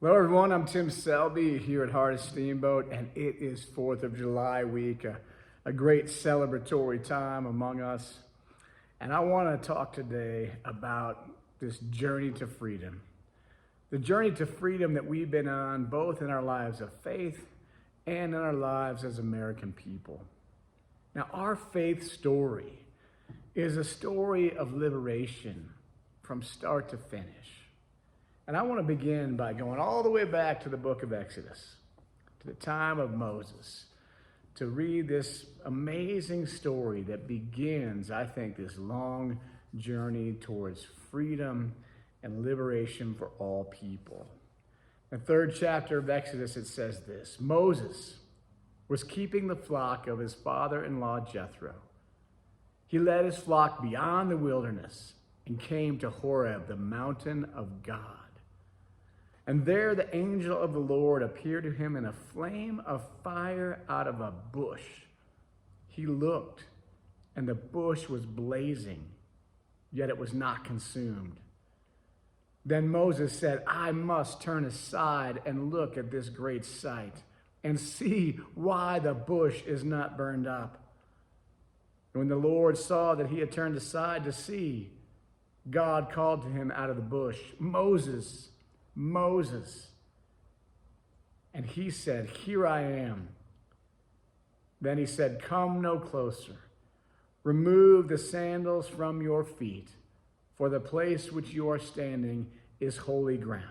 Hello everyone, I'm Tim Selby here at Heart of Steamboat, and it is 4th of July week, a great celebratory time among us. And I want to talk today about this journey to freedom. The journey to freedom that we've been on both in our lives of faith and in our lives as American people. Now, our faith story is a story of liberation from start to finish. And I want to begin by going all the way back to the book of Exodus, to the time of Moses, to read this amazing story that begins, I think, this long journey towards freedom and liberation for all people. In the 3rd chapter of Exodus, it says this: Moses was keeping the flock of his father-in-law Jethro. He led his flock beyond the wilderness and came to Horeb, the mountain of God. And there the angel of the Lord appeared to him in a flame of fire out of a bush. He looked, and the bush was blazing, yet it was not consumed. Then Moses said, I must turn aside and look at this great sight and see why the bush is not burned up. And when the Lord saw that he had turned aside to see, God called to him out of the bush, Moses, Moses. And he said, Here I am. Then he said, Come no closer. Remove the sandals from your feet, for the place which you are standing is holy ground.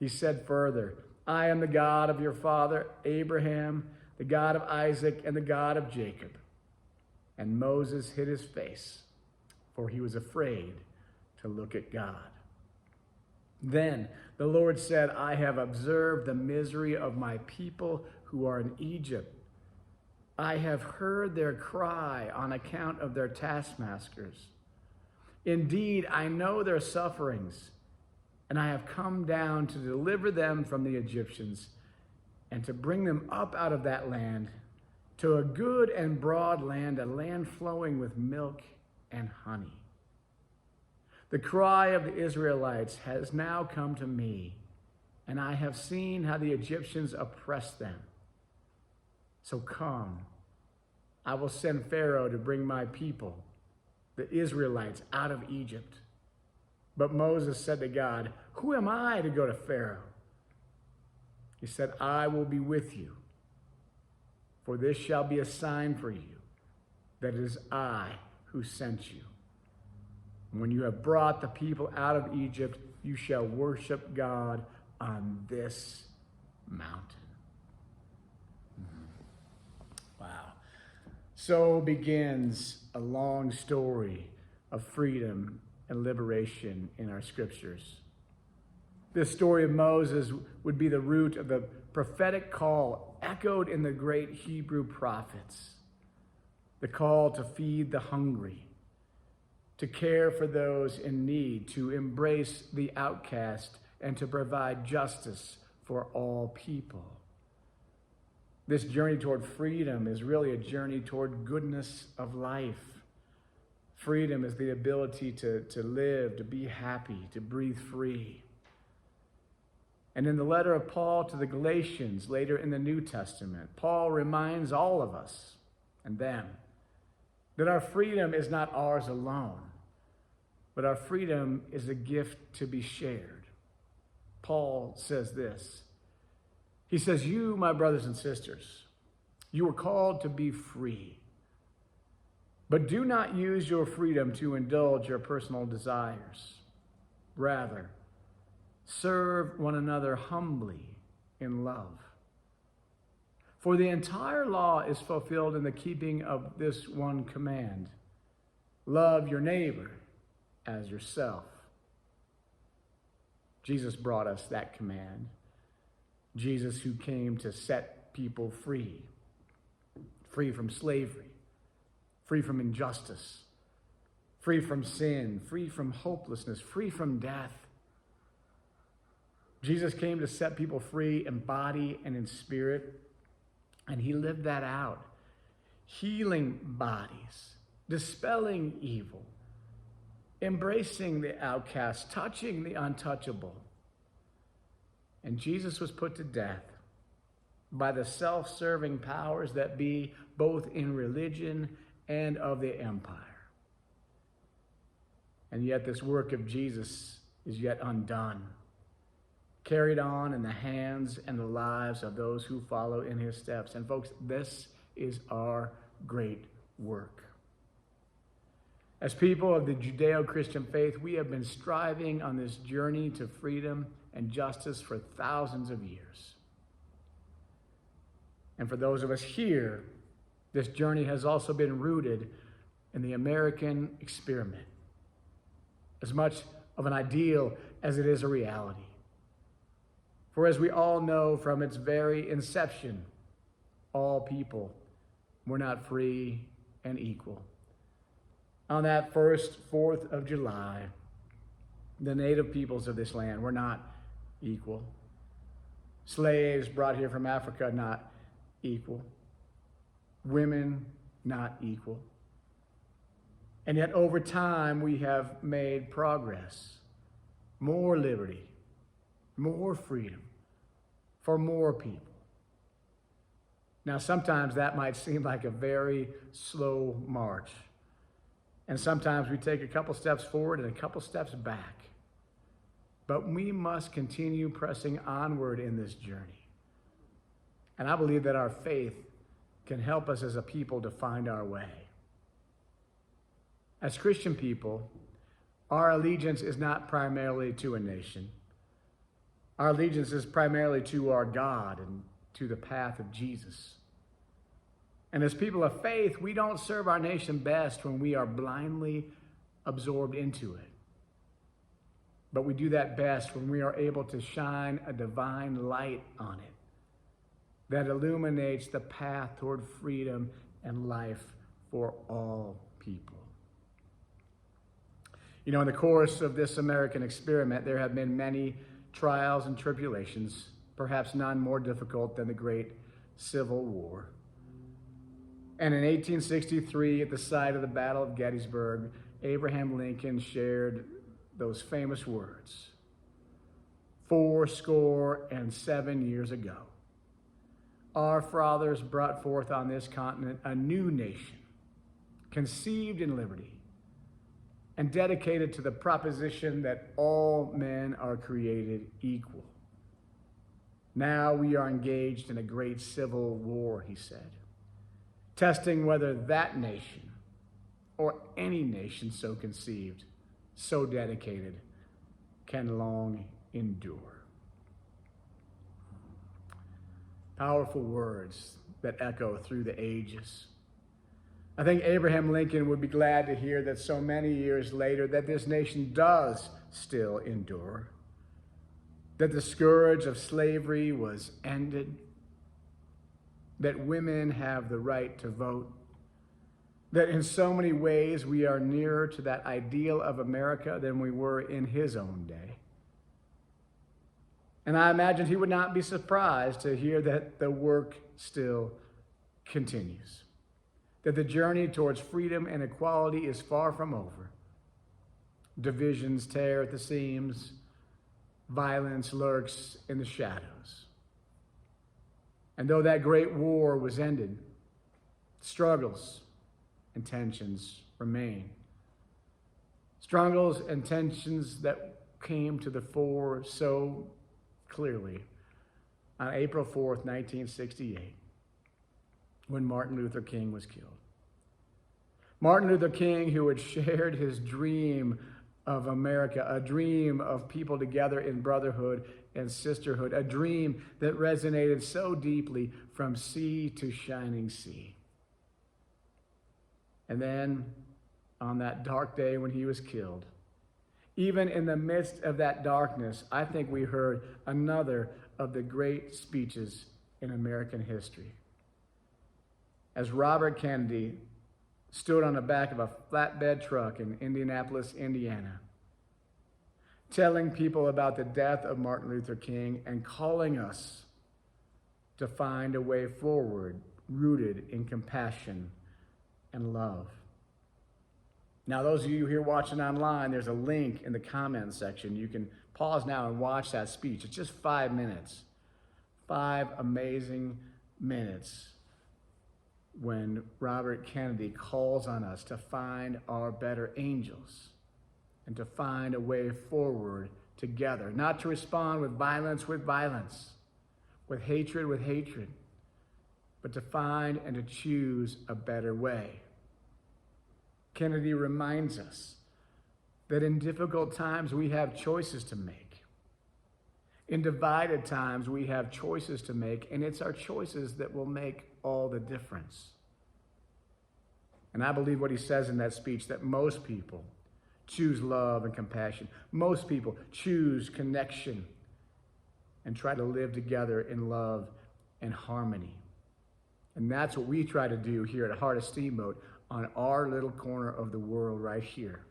He said further, I am the God of your father Abraham, the God of Isaac, and the God of Jacob. And Moses hid his face, for he was afraid to look at God. Then the Lord said, I have observed the misery of my people who are in Egypt. I have heard their cry on account of their taskmasters. Indeed, I know their sufferings, and I have come down to deliver them from the Egyptians and to bring them up out of that land to a good and broad land, a land flowing with milk and honey. The cry of the Israelites has now come to me, and I have seen how the Egyptians oppress them. So come, I will send Pharaoh to bring my people, the Israelites, out of Egypt. But Moses said to God, Who am I to go to Pharaoh? He said, I will be with you, for this shall be a sign for you, that it is I who sent you. When you have brought the people out of Egypt, you shall worship God on this mountain. Wow. So begins a long story of freedom and liberation in our scriptures. This story of Moses would be the root of the prophetic call echoed in the great Hebrew prophets. The call to feed the hungry, to care for those in need, to embrace the outcast, and to provide justice for all people. This journey toward freedom is really a journey toward goodness of life. Freedom is the ability to live, to be happy, to breathe free. And in the letter of Paul to the Galatians, later in the New Testament, Paul reminds all of us and them that our freedom is not ours alone, but our freedom is a gift to be shared. Paul says this. He says, You, my brothers and sisters, you were called to be free, but do not use your freedom to indulge your personal desires. Rather, serve one another humbly in love. For the entire law is fulfilled in the keeping of this one command: love your neighbor as yourself. Jesus brought us that command. Jesus, who came to set people free from slavery, free from injustice, free from sin, free from hopelessness, free from death. Jesus came to set people free in body and in spirit, and he lived that out, healing bodies, dispelling evil, embracing the outcast, touching the untouchable. And Jesus was put to death by the self-serving powers that be, both in religion and of the empire. And yet this work of Jesus is yet undone, carried on in the hands and the lives of those who follow in his steps. And folks, this is our great work. As people of the Judeo-Christian faith, we have been striving on this journey to freedom and justice for thousands of years. And for those of us here, this journey has also been rooted in the American experiment, as much of an ideal as it is a reality. For as we all know from its very inception, all people were not free and equal. On that first 4th of July, the native peoples of this land were not equal. Slaves brought here from Africa, not equal. Women, not equal. And yet over time, we have made progress. More liberty, more freedom for more people. Now, sometimes that might seem like a very slow march. And sometimes we take a couple steps forward and a couple steps back. But we must continue pressing onward in this journey. And I believe that our faith can help us as a people to find our way. As Christian people, our allegiance is not primarily to a nation. Our allegiance is primarily to our God and to the path of Jesus. And as people of faith, we don't serve our nation best when we are blindly absorbed into it. But we do that best when we are able to shine a divine light on it that illuminates the path toward freedom and life for all people. You know, in the course of this American experiment, there have been many trials and tribulations, perhaps none more difficult than the Great Civil War. And in 1863, at the site of the Battle of Gettysburg, Abraham Lincoln shared those famous words, 77 years ago, our fathers brought forth on this continent a new nation, conceived in liberty, and dedicated to the proposition that all men are created equal. Now we are engaged in a great civil war, he said, testing whether that nation or any nation so conceived, so dedicated, can long endure. Powerful words that echo through the ages. I think Abraham Lincoln would be glad to hear that so many years later that this nation does still endure, that the scourge of slavery was ended, that women have the right to vote, that in so many ways we are nearer to that ideal of America than we were in his own day. And I imagine he would not be surprised to hear that the work still continues, that the journey towards freedom and equality is far from over. Divisions tear at the seams, violence lurks in the shadows. And though that great war was ended, struggles and tensions remain. Struggles and tensions that came to the fore so clearly on April 4th, 1968, when Martin Luther King was killed. Martin Luther King, who had shared his dream of America, a dream of people together in brotherhood and sisterhood, a dream that resonated so deeply from sea to shining sea. And then, on that dark day when he was killed, even in the midst of that darkness, I think we heard another of the great speeches in American history. As Robert Kennedy stood on the back of a flatbed truck in Indianapolis, Indiana, telling people about the death of Martin Luther King and calling us to find a way forward rooted in compassion and love. Now, those of you here watching online, there's a link in the comment section. You can pause now and watch that speech. It's just 5 minutes. 5 amazing minutes when Robert Kennedy calls on us to find our better angels and to find a way forward together, not to respond with violence, with hatred, but to find and to choose a better way. Kennedy reminds us that in difficult times we have choices to make. In divided times we have choices to make, and it's our choices that will make all the difference. And I believe what he says in that speech, that most people choose love and compassion. Most people choose connection and try to live together in love and harmony. And that's what we try to do here at Heart of Steamboat on our little corner of the world right here.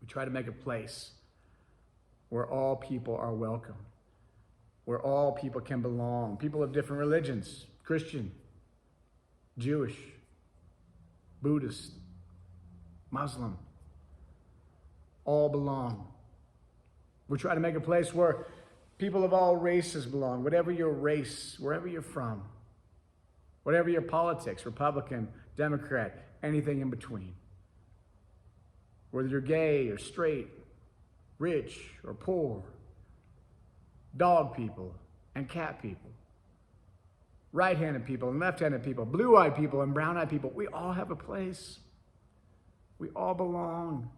We try to make a place where all people are welcome, where all people can belong. People of different religions, Christian, Jewish, Buddhist, Muslim, all belong. We try to make a place where people of all races belong, whatever your race, wherever you're from, whatever your politics, Republican, Democrat, anything in between. Whether you're gay or straight, rich or poor, dog people and cat people, right-handed people and left-handed people, blue-eyed people and brown-eyed people, we all have a place. We all belong.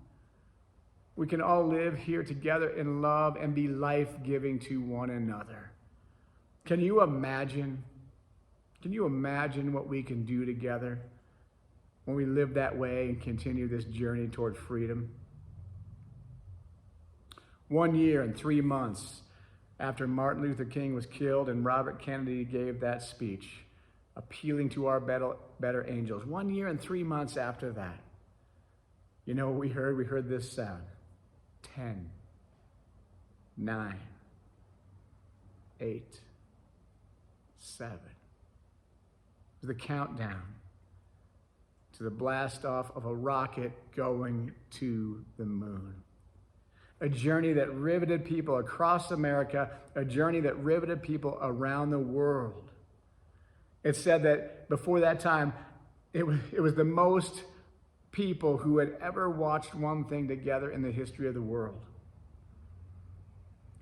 We can all live here together in love and be life-giving to one another. Can you imagine what we can do together when we live that way and continue this journey toward freedom? 1 year and 3 months after Martin Luther King was killed and Robert Kennedy gave that speech, appealing to our better angels. 1 year and 3 months after that, you know what we heard? We heard this sound. 10, 9, 8, 7. It was the countdown to the blast off of a rocket going to the moon. A journey that riveted people across America, a journey that riveted people around the world. It said that before that time, it was the most people who had ever watched one thing together in the history of the world.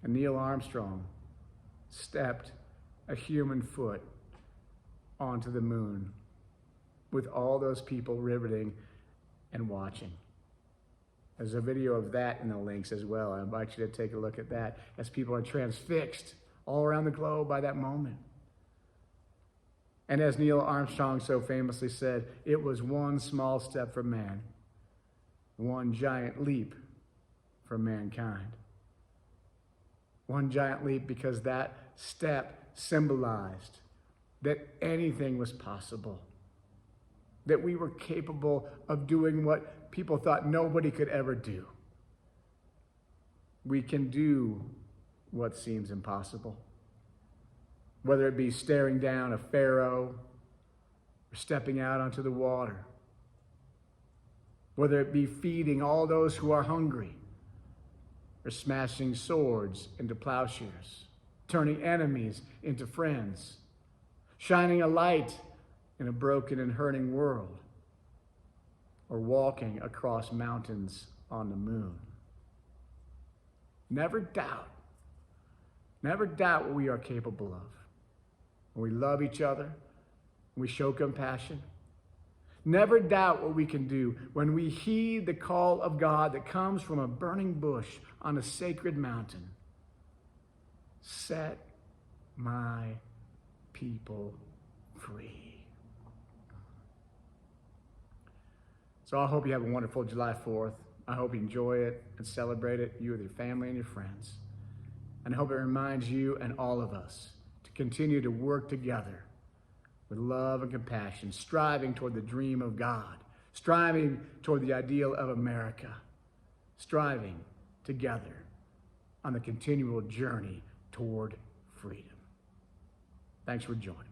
And Neil Armstrong stepped a human foot onto the moon with all those people riveting and watching. There's a video of that in the links as well. I invite you to take a look at that as people are transfixed all around the globe by that moment. And as Neil Armstrong so famously said, it was one small step for man, one giant leap for mankind. One giant leap because that step symbolized that anything was possible, that we were capable of doing what people thought nobody could ever do. We can do what seems impossible. Whether it be staring down a pharaoh or stepping out onto the water. Whether it be feeding all those who are hungry or smashing swords into plowshares, turning enemies into friends, shining a light in a broken and hurting world, or walking across mountains on the moon. Never doubt what we are capable of. When we love each other, when we show compassion. Never doubt what we can do when we heed the call of God that comes from a burning bush on a sacred mountain. Set my people free. So I hope you have a wonderful July 4th. I hope you enjoy it and celebrate it, you with your family and your friends. And I hope it reminds you and all of us to continue to work together with love and compassion, striving toward the dream of God, striving toward the ideal of America, striving together on the continual journey toward freedom. Thanks for joining.